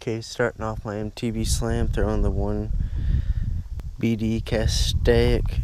Okay, starting off my MTB Slam, throwing the 1 BD Castaic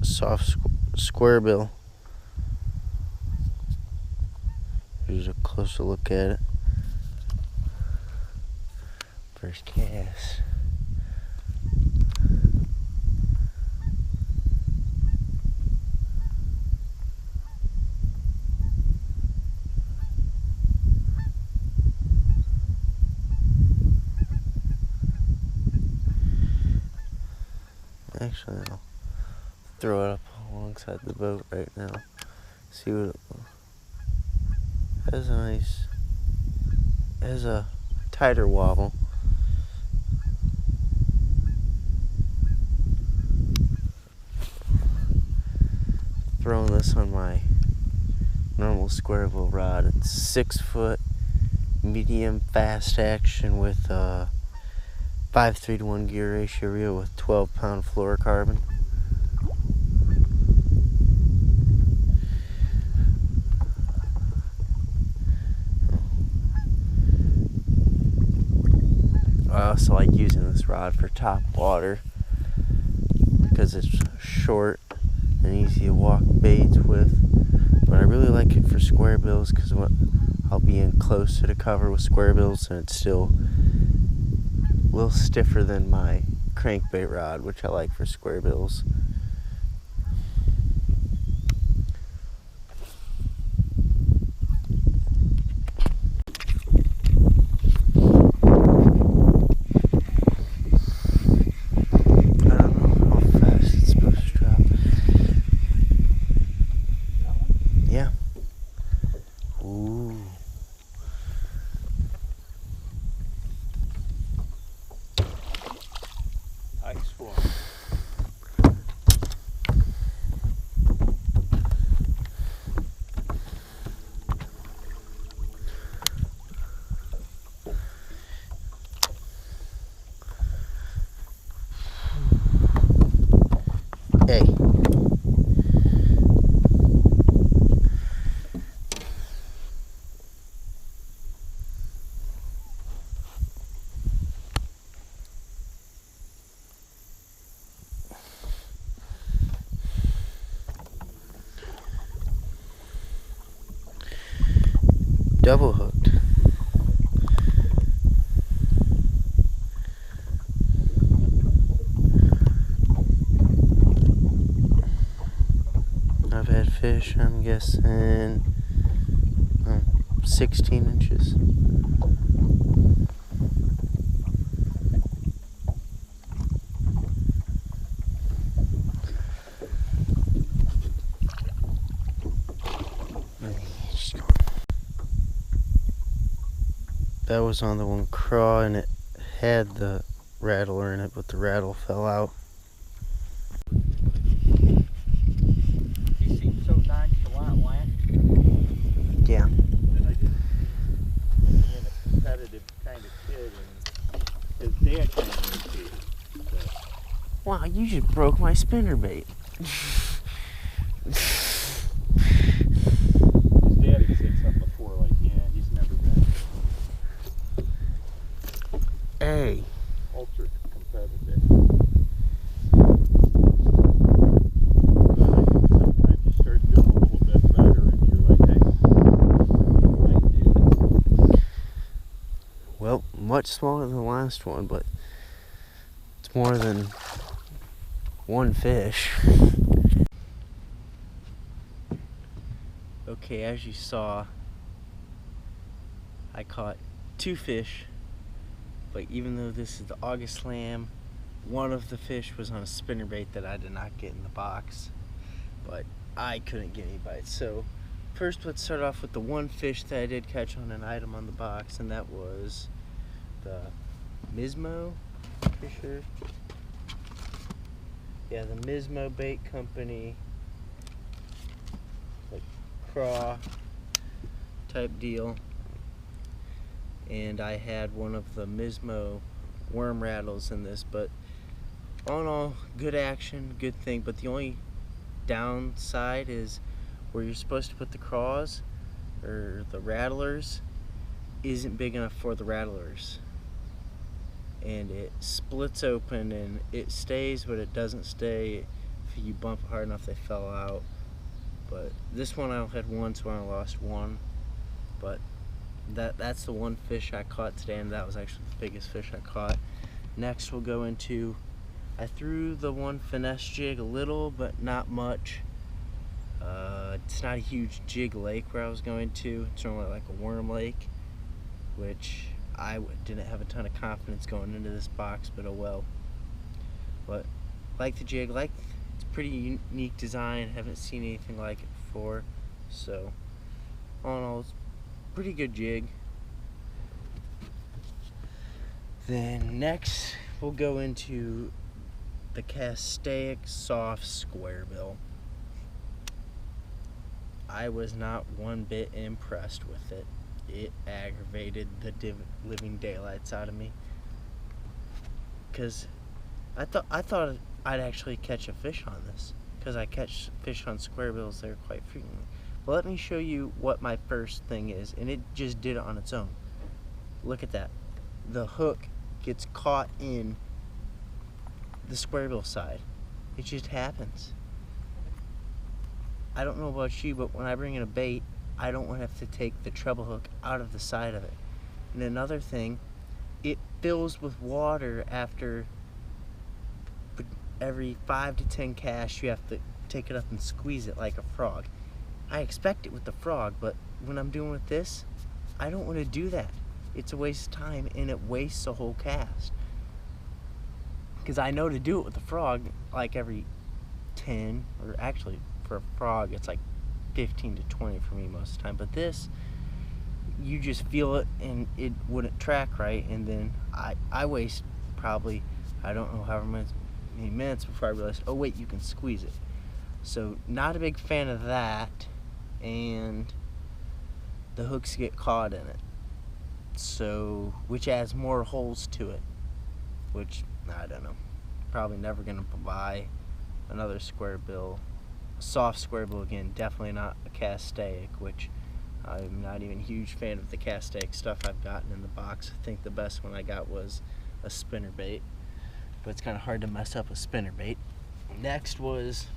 soft square bill. Here's a closer look at it. First cast. Actually, I'll throw it up alongside the boat right now. See what it has. Has a tighter wobble. Throwing this on my normal square bill rod. It's 6 foot, medium fast action with 5:3 to 1 gear ratio reel with 12-pound fluorocarbon. I also like using this rod for top water because it's short and easy to walk baits with. But I really like it for square bills because I'll be in close to the cover with square bills and it's still a little stiffer than my crankbait rod, which I like for square bills. I don't know how fast it's supposed to drop. Yeah. Ooh. Nice one. Hey. Double hooked. I've had fish, I'm guessing 16 inches. That was on the one craw and it had the rattler in it, but the rattle fell out. He seemed so nonchalant last year. Yeah. That I didn't being a competitive kind of kid and his dad kind of irritated. Wow, you just broke my spinnerbait. His dad had said something before like, yeah, he's never been Hey. ultra competitive. Sometimes you start doing a little bit better and you're like, hey, I can do this. Well, much smaller than the last one, but it's more than one fish. Okay, as you saw, I caught 2 fish, but even though this is the August Slam, one of the fish was on a spinnerbait that I did not get in the box, but I couldn't get any bites. So first, let's start off with the one fish that I did catch on an item on the box, and that was the Mismo Fisher. Yeah, the Mismo Bait Company, like craw type deal. And I had one of the Mismo worm rattles in this, but all in all, good action, good thing. But the only downside is where you're supposed to put the craws or the rattlers isn't big enough for the rattlers. and it splits open and it stays, but it doesn't stay. If you bump it hard enough, they fell out. But this one I had one, so I lost one. But that's the one fish I caught today, and that was actually the biggest fish I caught. Next we'll go into, I threw the one finesse jig a little, but not much. It's not a huge jig lake where I was going to. It's only like a worm lake, which I didn't have a ton of confidence going into this box, but oh well. But like the jig, like it's a pretty unique design. Haven't seen anything like it before, so all in all, it's a pretty good jig. Then next we'll go into the Castaic soft square bill. I was not one bit impressed with it. It aggravated the living daylights out of me, because I thought I'd actually catch a fish on this, because I catch fish on square bills there quite frequently. But let me show you what my first thing is, and it just did it on its own. Look at that. The hook gets caught in the square bill side. It just happens. I don't know about you, but when I bring in a bait, I don't want to have to take the treble hook out of the side of it. And another thing, it fills with water after every 5 to 10 casts. You have to take it up and squeeze it like a frog. I expect it with the frog, but when I'm doing with this, I don't want to do that. It's a waste of time, and it wastes a whole cast. Because I know to do it with the frog, like every 10, or actually for a frog it's like 15 to 20 for me most of the time. But this, you just feel it and it wouldn't track right, and then I waste probably, I don't know however many minutes before I realized, oh wait, you can squeeze it. So not a big fan of that, and the hooks get caught in it, so which adds more holes to it, which I don't know. Probably never gonna buy another square bill, soft square bill again. Definitely not a Castaic, which I'm not even a huge fan of the Castaic stuff I've gotten in the box. I think the best one I got was a spinnerbait, but it's kind of hard to mess up a spinnerbait. Next was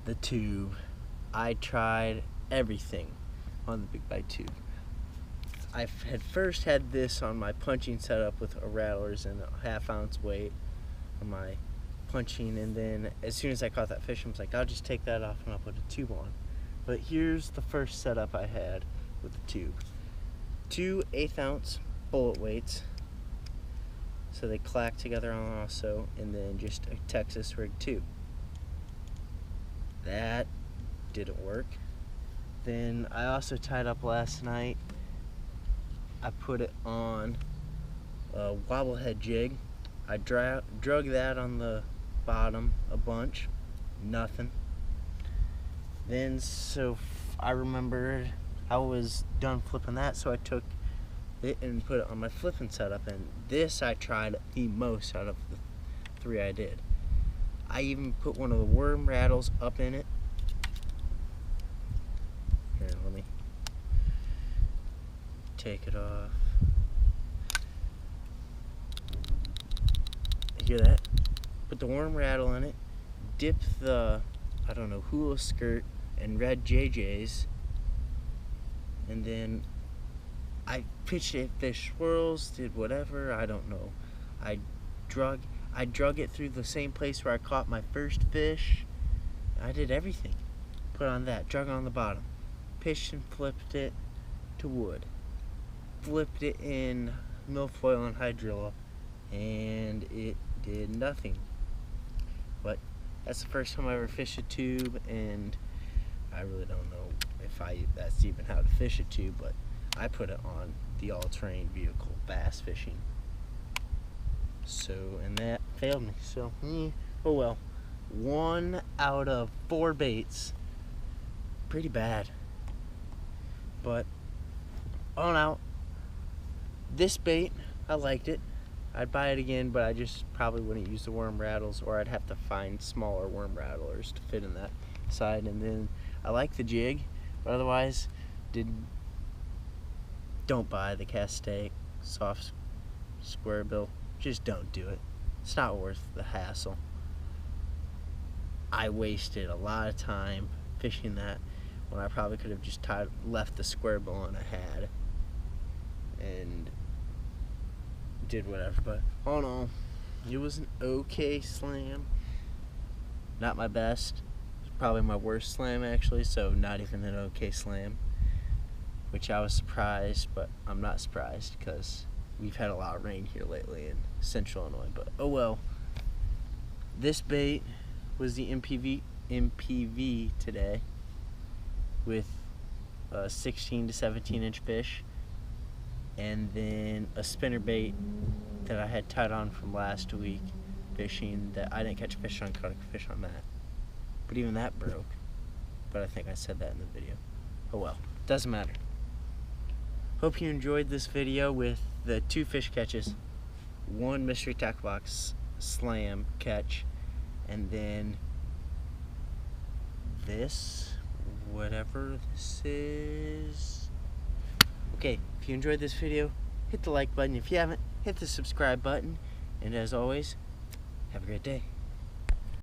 the tube. I tried everything on the big bite tube. I had first had this on my punching setup with a rattlers and a half-ounce weight on my punching, and then as soon as I caught that fish, I was like, I'll just take that off and I'll put a tube on. But here's the first setup I had with the tube. 2 1/8-ounce bullet weights, so they clack together on also, and then just a Texas rig tube. That didn't work. Then I also tied up last night. I put it on a wobblehead jig. I drug that on the bottom a bunch, nothing. Then I remembered I was done flipping that, so I took it and put it on my flipping setup, and this I tried the most out of the 3 I did. I even put one of the worm rattles up in it. Here, let me take it off. Hear that? Put the worm rattle in it, dip the, I don't know, hula skirt and red JJs, and then I pitched it, fish swirls, did whatever, I don't know. I drug it through the same place where I caught my first fish. I did everything. Put on that, drug on the bottom, pitched and flipped it to wood, flipped it in milfoil and hydrilla, and it did nothing. But that's the first time I ever fished a tube, and I really don't know if that's even how to fish a tube, but I put it on the all-terrain vehicle bass fishing. So, and that failed me, so oh well. 1 out of 4 baits. Pretty bad. But on out. This bait, I liked it. I'd buy it again, but I just probably wouldn't use the worm rattles, or I'd have to find smaller worm rattlers to fit in that side. And then I like the jig, but otherwise don't buy the Castaic soft square bill, just don't do it. It's not worth the hassle. I wasted a lot of time fishing that when I probably could have just left the square bill on I had and did whatever. But oh no, it was an okay slam. Not my best. Probably my worst slam actually, so not even an okay slam. Which I was surprised, but I'm not surprised because we've had a lot of rain here lately in central Illinois. But oh well. This bait was the MPV today with a 16 to 17 inch fish, and then a spinnerbait that I had tied on from last week fishing that I didn't catch a fish on, caught a fish on that. But even that broke. But I think I said that in the video. Oh well, doesn't matter. Hope you enjoyed this video with the 2 fish catches, 1 mystery tackle box slam catch, and then this, whatever this is. Okay, if you enjoyed this video, hit the like button. If you haven't, hit the subscribe button. And as always, have a great day.